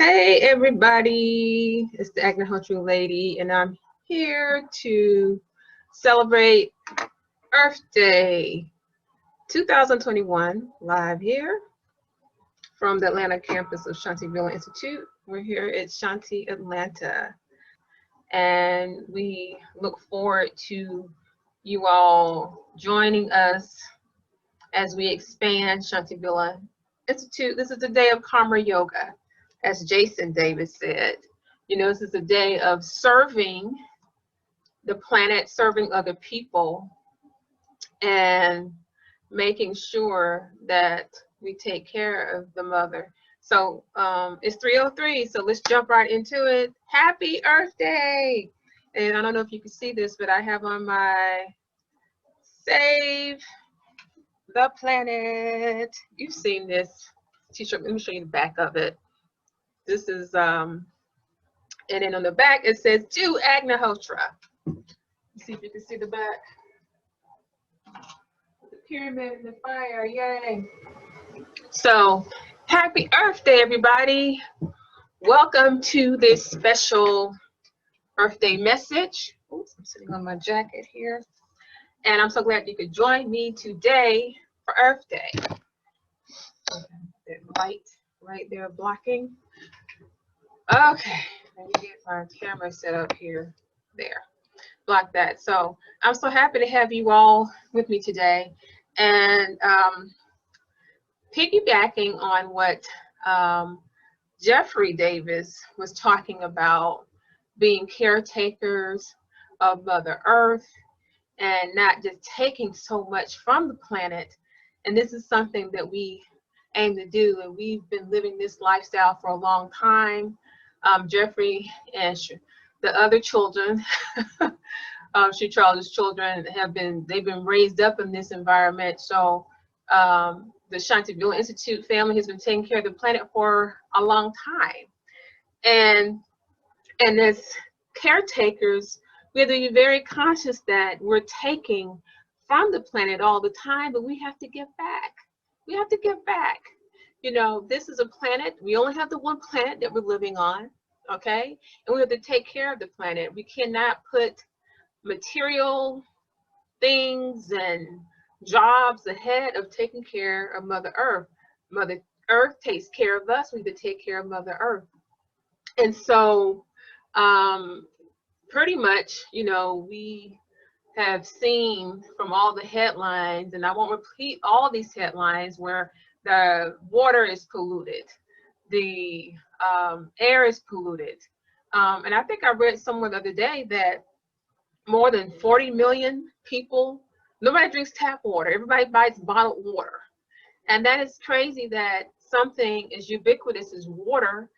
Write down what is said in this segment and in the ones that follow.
Hey everybody, it's the Agnihotra lady, and I'm here to celebrate Earth Day 2021, live here from the Atlanta campus of Shantivilla Institute. We're here at Shanti, Atlanta, and we look forward to you all joining us as we expand Shantivilla Institute. This is a day of Karma Yoga. As Jason Davis said, you know, this is a day of serving the planet, serving other people, and making sure that we take care of the mother. So it's 3:03, so let's jump right into it. Happy Earth Day! And I don't know if you can see this, but I have on my Save the Planet. You've seen this t-shirt. Let me show you the back of it. This is and then on the back it says to Agnihotra. Let's see if you can see the back. The pyramid and the fire, yay. So happy Earth Day, everybody. Welcome to this special Earth Day message. Oops, I'm sitting on my jacket here. And I'm so glad you could join me today for Earth Day. That light right there blocking. Okay, let me get my camera set up here. There, block that. So I'm so happy to have you all with me today. And piggybacking on what Jeffrey Davis was talking about, being caretakers of Mother Earth and not just taking so much from the planet. And this is something that we aim to do, and we've been living this lifestyle for a long time. Jeffrey and the other children, Charles's children, they've been raised up in this environment. So the Shantivilla Institute family has been taking care of the planet for a long time. And as caretakers, we have to be very conscious that we're taking from the planet all the time, but we have to give back. We have to give back. You know, this is a planet. We only have the one planet that we're living on, okay? And we have to take care of the planet. We cannot put material things and jobs ahead of taking care of Mother Earth. Mother Earth takes care of us. We have to take care of Mother Earth. And so pretty much, you know, we have seen from all the headlines, and I won't repeat all these headlines, where the water is polluted, the air is polluted. And I think I read somewhere the other day that more than 40 million people, nobody drinks tap water. Everybody buys bottled water. And that is crazy that something as ubiquitous as water,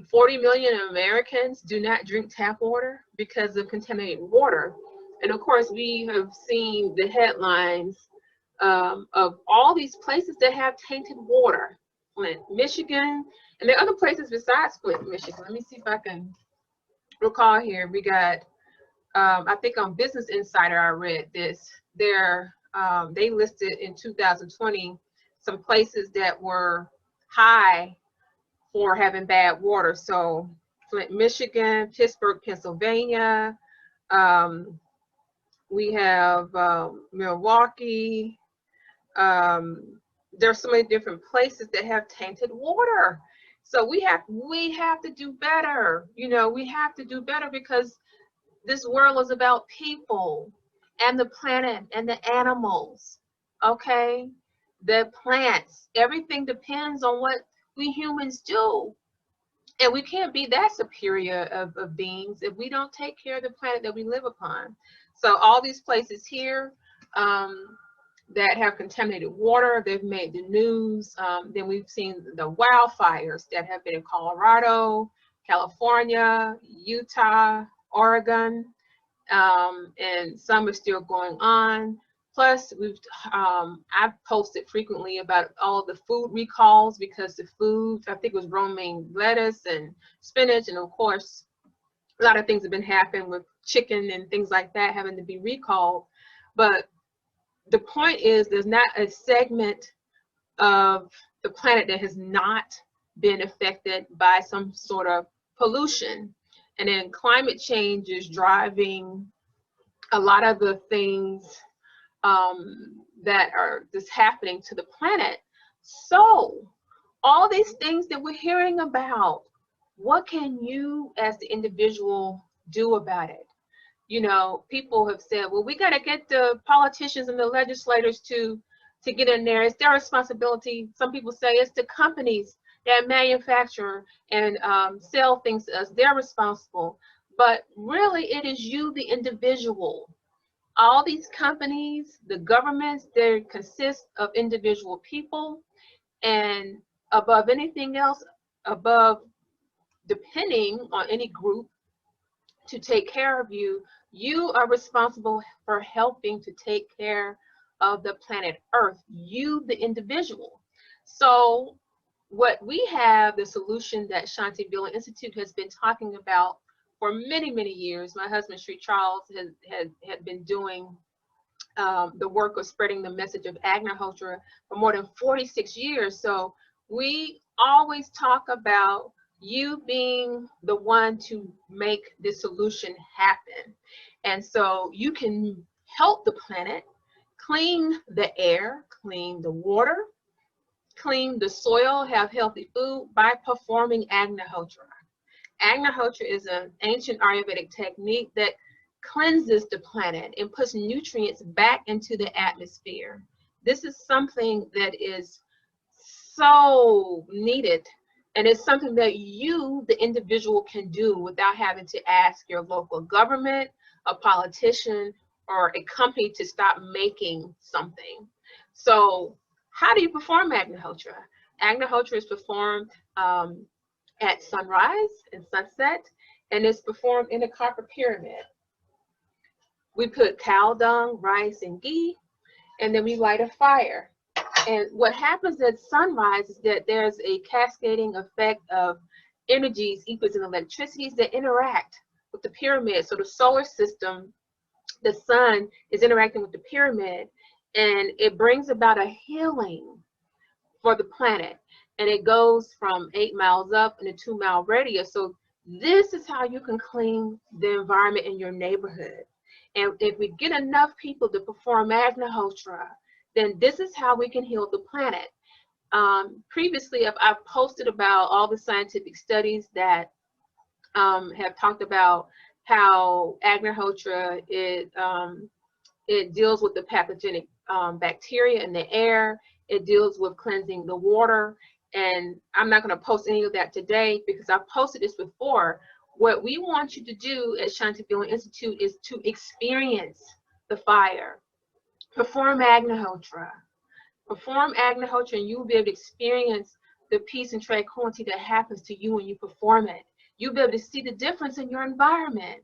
40 million Americans do not drink tap water because of contaminated water. And of course, we have seen the headlines of all these places that have tainted water. Flint, Michigan, and there are other places besides Flint, Michigan. Let me see if I can recall here. We got, I think on Business Insider, I read this. They listed in 2020 some places that were high for having bad water. So Flint, Michigan, Pittsburgh, Pennsylvania. We have Milwaukee. There's so many different places that have tainted water. So we have to do better. You know, we have to do better because this world is about people and the planet and the animals. Okay, the plants. Everything depends on what we humans do. And we can't be that superior of beings if we don't take care of the planet that we live upon. So all these places here that have contaminated water, they've made the news. Then we've seen the wildfires that have been in Colorado, California, Utah, Oregon, and some are still going on. Plus, I've posted frequently about all the food recalls because the food, I think it was romaine lettuce and spinach, and of course, a lot of things have been happening with chicken and things like that having to be recalled. But the point is, there's not a segment of the planet that has not been affected by some sort of pollution. And then climate change is driving a lot of the things that are just happening to the planet. So all these things that we're hearing about, what can you as the individual do about it? You know, people have said, well, we got to get the politicians and the legislators to get in there. It's their responsibility. Some people say it's the companies that manufacture and sell things to us. They're responsible. But really, it is you, the individual. All these companies, the governments, they consist of individual people. And above anything else, above depending on any group to take care of you, you are responsible for helping to take care of the planet Earth, you, the individual. So what we have, the solution that Shantivilla Institute has been talking about for many, many years. My husband, Sri Charles, had been doing the work of spreading the message of Agnihotra for more than 46 years. So we always talk about you being the one to make this solution happen. And so you can help the planet clean the air, clean the water, clean the soil, have healthy food by performing Agnihotra. Agnihotra is an ancient Ayurvedic technique that cleanses the planet and puts nutrients back into the atmosphere. This is something that is so needed, and it's something that you, the individual, can do without having to ask your local government, a politician, or a company to stop making something. So how do you perform Agnihotra? Agnihotra is performed at sunrise and sunset, and it's performed in a copper pyramid. We put cow dung, rice, and ghee, and then we light a fire. And what happens at sunrise is that there's a cascading effect of energies, ethers, and electricities that interact with the pyramid. So the solar system, the sun, is interacting with the pyramid, and it brings about a healing for the planet. And it goes from 8 miles up in a 2-mile radius. So this is how you can clean the environment in your neighborhood. And if we get enough people to perform Agnihotra, then this is how we can heal the planet. Previously, I've posted about all the scientific studies that have talked about how Agnihotra it deals with the pathogenic bacteria in the air. It deals with cleansing the water. And I'm not going to post any of that today because I've posted this before. What we want you to do at Shantivilla Institute is to experience the fire. Perform Agnihotra. Perform Agnihotra, and you will be able to experience the peace and tranquility that happens to you when you perform it. You'll be able to see the difference in your environment.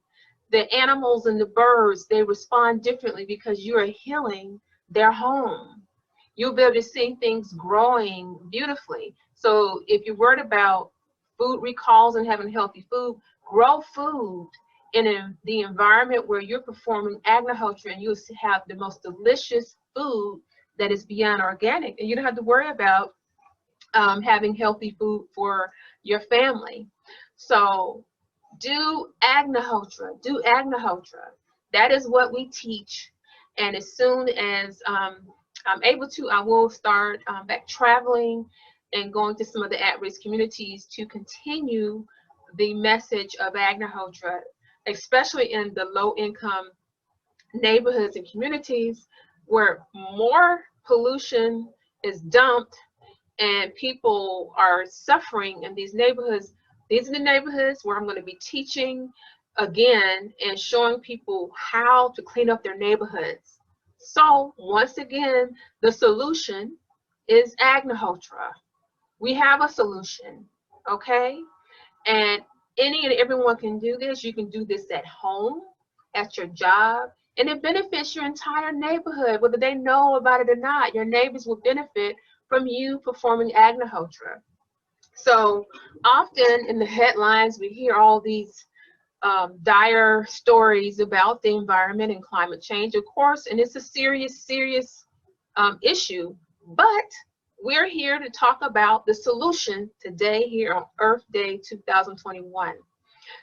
The animals and the birds, they respond differently because you are healing their home. You'll be able to see things growing beautifully. So if you're worried about food recalls and having healthy food, grow food in the environment where you're performing Agnihotra, and you'll have the most delicious food that is beyond organic. And you don't have to worry about having healthy food for your family. So do Agnihotra, do Agnihotra. That is what we teach. And as soon as I'm able to, I will start back traveling and going to some of the at-risk communities to continue the message of Agnihotra, especially in the low-income neighborhoods and communities where more pollution is dumped and people are suffering in these neighborhoods. These are the neighborhoods where I'm going to be teaching again and showing people how to clean up their neighborhoods. So once again, the solution is Agnihotra. We have a solution, okay? And any and everyone can do this. You can do this at home, at your job, and it benefits your entire neighborhood, whether they know about it or not. Your neighbors will benefit from you performing Agnihotra. So often in the headlines, we hear all these dire stories about the environment and climate change, of course, and it's a serious, serious issue. But we're here to talk about the solution today here on Earth Day 2021.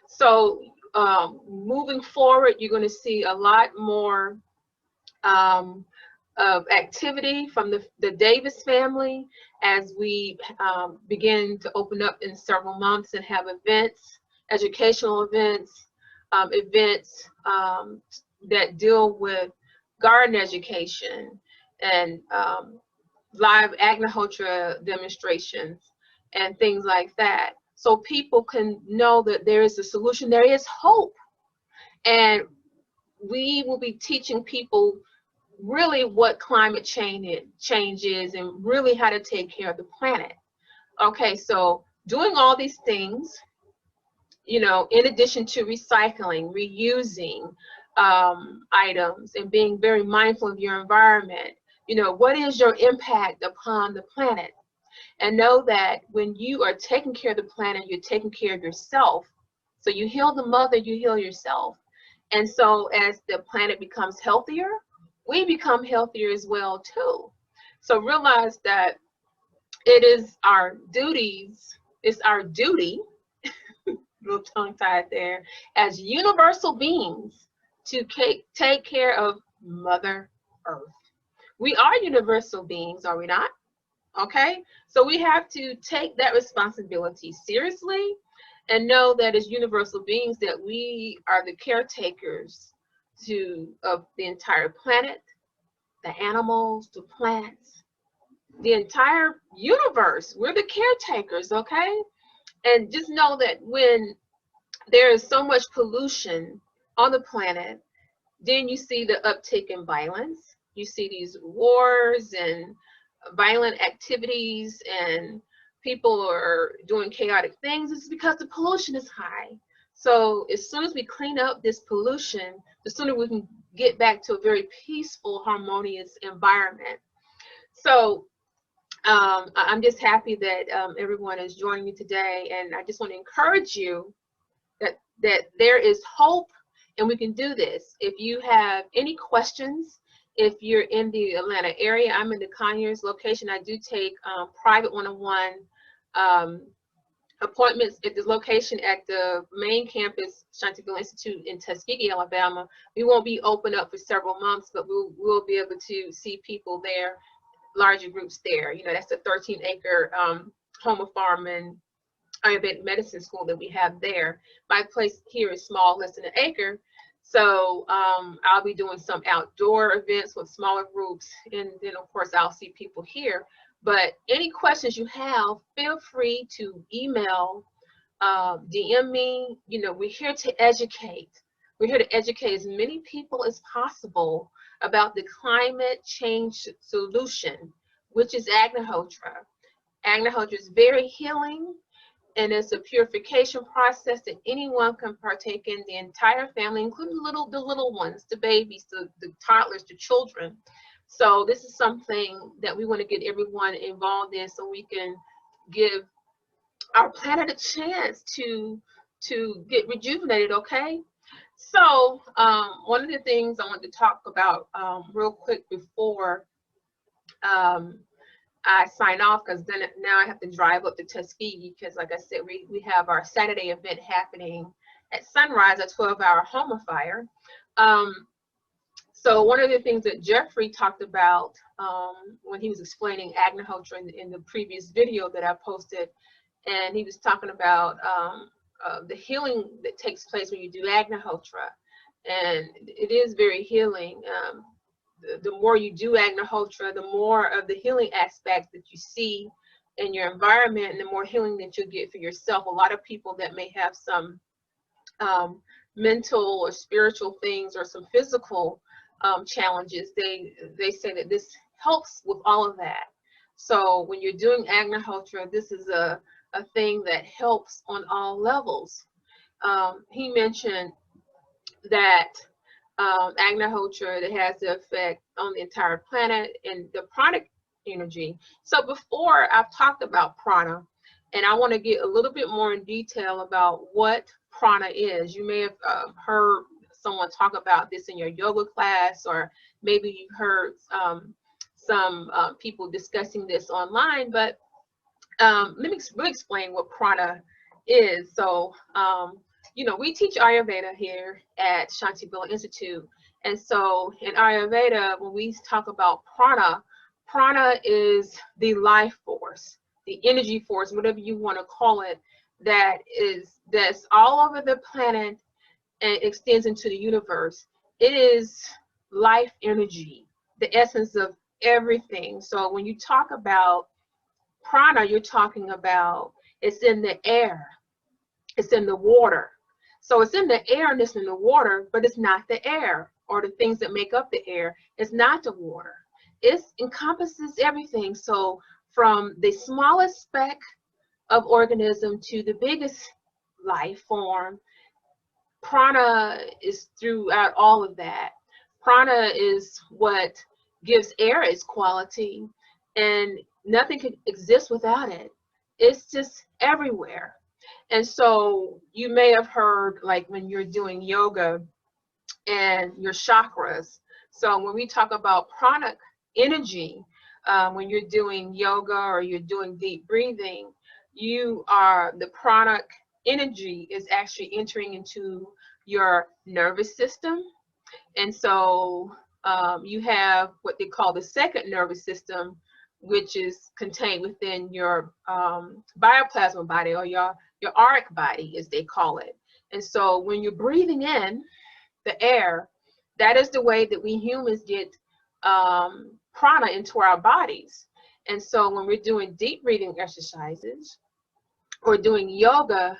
So moving forward, you're going to see a lot more of activity from the Davis family as we begin to open up in several months and have events, educational events, events that deal with garden education and live Agnihotra demonstrations and things like that. So people can know that there is a solution, there is hope. And we will be teaching people really what climate change is and really how to take care of the planet. Okay, so doing all these things, you know, in addition to recycling, reusing items and being very mindful of your environment, you know, what is your impact upon the planet? And know that when you are taking care of the planet, you're taking care of yourself. So you heal the mother, you heal yourself. And so as the planet becomes healthier, we become healthier as well too. So realize that it is our duties, it's our duty, little tongue tied there, as universal beings to take care of Mother Earth. We are universal beings, are we not? Okay, so we have to take that responsibility seriously and know that as universal beings that we are the caretakers of the entire planet, the animals, the plants, the entire universe. We're the caretakers, okay? And just know that when there is so much pollution on the planet, then you see the uptick in violence. You see these wars and violent activities and people are doing chaotic things. It's because the pollution is high. So as soon as we clean up this pollution, the sooner we can get back to a very peaceful, harmonious environment. So I'm just happy that everyone is joining me today, and I just want to encourage you that there is hope and we can do this. If you have any questions, if you're in the Atlanta area, I'm in the Conyers location. I do take private one-on-one appointments at the location at the main campus, Shantivilla Institute in Tuskegee, Alabama. We won't be open up for several months, but we'll be able to see people there, larger groups there. You know, that's a 13-acre home farm and Ayurvedic medicine school that we have there. My place here is small, less than an acre. So I'll be doing some outdoor events with smaller groups, and then of course I'll see people here. But any questions you have, feel free to email, DM me. You know, we're here to educate. We're here to educate as many people as possible about the climate change solution, which is Agnihotra. Agnihotra is very healing, and it's a purification process that anyone can partake in, the entire family, including the little ones, the babies, the toddlers, the children. So this is something that we want to get everyone involved in so we can give our planet a chance to get rejuvenated, okay? So one of the things I want to talk about real quick before I sign off, because then now I have to drive up to Tuskegee, because like I said, we have our Saturday event happening at sunrise, a 12-hour homifier. So one of the things that Jeffrey talked about when he was explaining Agnihotra in the previous video that I posted, and he was talking about the healing that takes place when you do Agnihotra, and it is very healing. The more you do Agnihotra, the more of the healing aspects that you see in your environment, and the more healing that you'll get for yourself. A lot of people that may have some mental or spiritual things or some physical challenges, they say that this helps with all of that. So when you're doing Agnihotra, this is a thing that helps on all levels. He mentioned that Agnihotra, that has the effect on the entire planet and the pranic energy. So before, I've talked about prana, and I want to get a little bit more in detail about what prana is. You may have heard someone talk about this in your yoga class, or maybe you've heard some people discussing this online, but let me really explain what prana is. So, you know, we teach Ayurveda here at Shantivilla Institute. And so in Ayurveda, when we talk about prana, prana is the life force, the energy force, whatever you want to call it, that's all over the planet and extends into the universe. It is life energy, the essence of everything. So when you talk about prana, you're talking about it's in the air, it's in the water. So it's in the air and it's in the water, but it's not the air or the things that make up the air. It's not the water. It encompasses everything. So from the smallest speck of organism to the biggest life form, prana is throughout all of that. Prana is what gives air its quality, and nothing can exist without it. It's just everywhere. And so you may have heard, like when you're doing yoga and your chakras. So when we talk about pranic energy, when you're doing yoga or you're doing deep breathing, the pranic energy is actually entering into your nervous system. And so you have what they call the second nervous system, which is contained within your bioplasma body, or your auric body, as they call it. And so when you're breathing in the air, that is the way that we humans get prana into our bodies. And so when we're doing deep breathing exercises or doing yoga,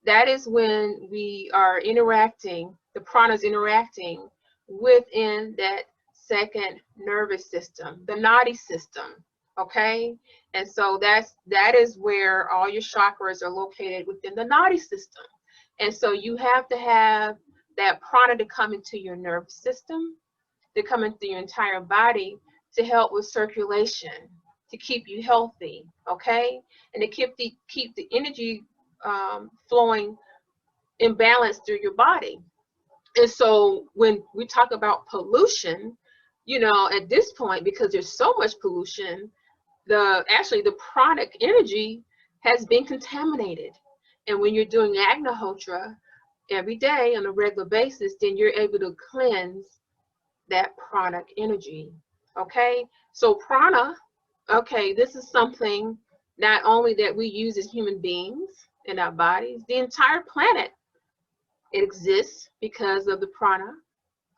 that is when we are interacting, the prana is interacting within that second nervous system, the nadi system. Okay, and so that is where all your chakras are located, within the nadi system. And so you have to have that prana to come into your nervous system, to come into your entire body, to help with circulation, to keep you healthy. Okay, and to keep the energy flowing in balance through your body. And so when we talk about pollution, you know, at this point, because there's so much pollution, the pranic energy has been contaminated. And when you're doing Agnihotra every day on a regular basis, then you're able to cleanse that pranic energy. Okay, so prana, okay, this is something not only that we use as human beings in our bodies, the entire planet, it exists because of the prana.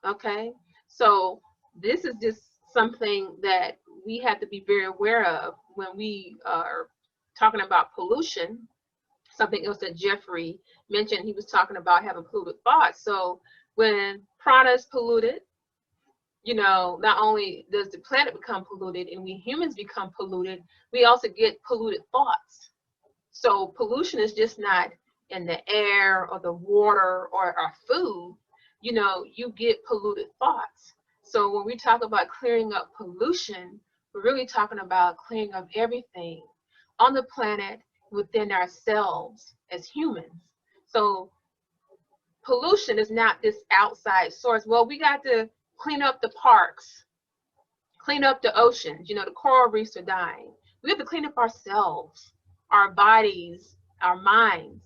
Okay, so this is just something that we have to be very aware of when we are talking about pollution. Something else that Jeffrey mentioned, he was talking about having polluted thoughts. So when prana is polluted, you know, not only does the planet become polluted and we humans become polluted, we also get polluted thoughts. So pollution is just not in the air or the water or our food. You know, you get polluted thoughts. So when we talk about clearing up pollution, we're really talking about clearing up everything on the planet, within ourselves as humans. So pollution is not this outside source. Well, we got to clean up the parks, clean up the oceans. You know, the coral reefs are dying. We have to clean up ourselves, our bodies, our minds.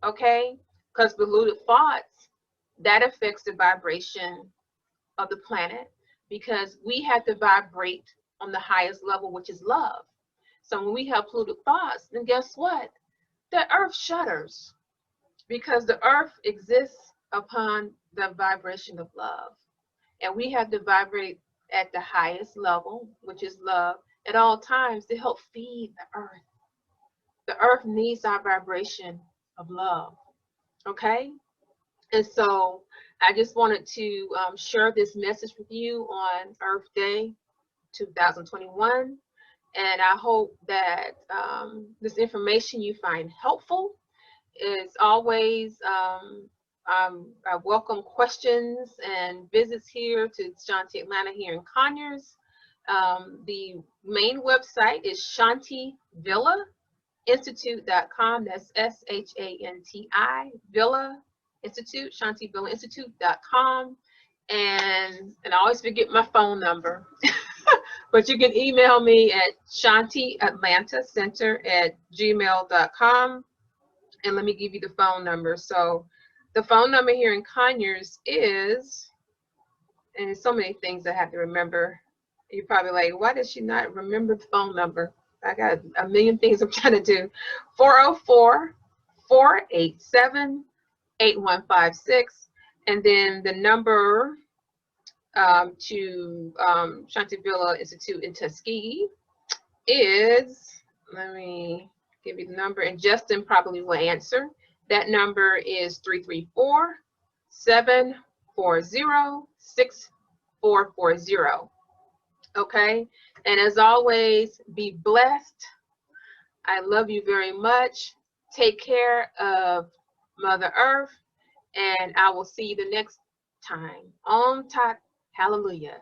Okay, because polluted thoughts, that affects the vibration of the planet, because we have to vibrate on the highest level, which is love. So when we have polluted thoughts, then guess what? The earth shudders, because the earth exists upon the vibration of love. And we have to vibrate at the highest level, which is love, at all times, to help feed the earth. The earth needs our vibration of love. Okay, and so I just wanted to share this message with you on Earth Day 2021, and I hope that this information you find helpful. As always, I welcome questions and visits here to Shanti Atlanta here in Conyers. The main website is shantivilla institute.com. That's SHANTI Villa Institute, shantivillainstitute.com. And I always forget my phone number. But you can email me at shantiatlantacenter@gmail.com. And let me give you the phone number. So the phone number here in Conyers is, and there's so many things I have to remember. You're probably like, why does she not remember the phone number? I got a million things I'm trying to do. 404-487-8156. And then the number to Shantivilla Institute in Tuskegee is, let me give you the number, and Justin probably will answer. That number is 334-740-6440. Okay, and as always, be blessed. I love you very much. Take care of Mother Earth, and I will see you the next time. On Tat, hallelujah.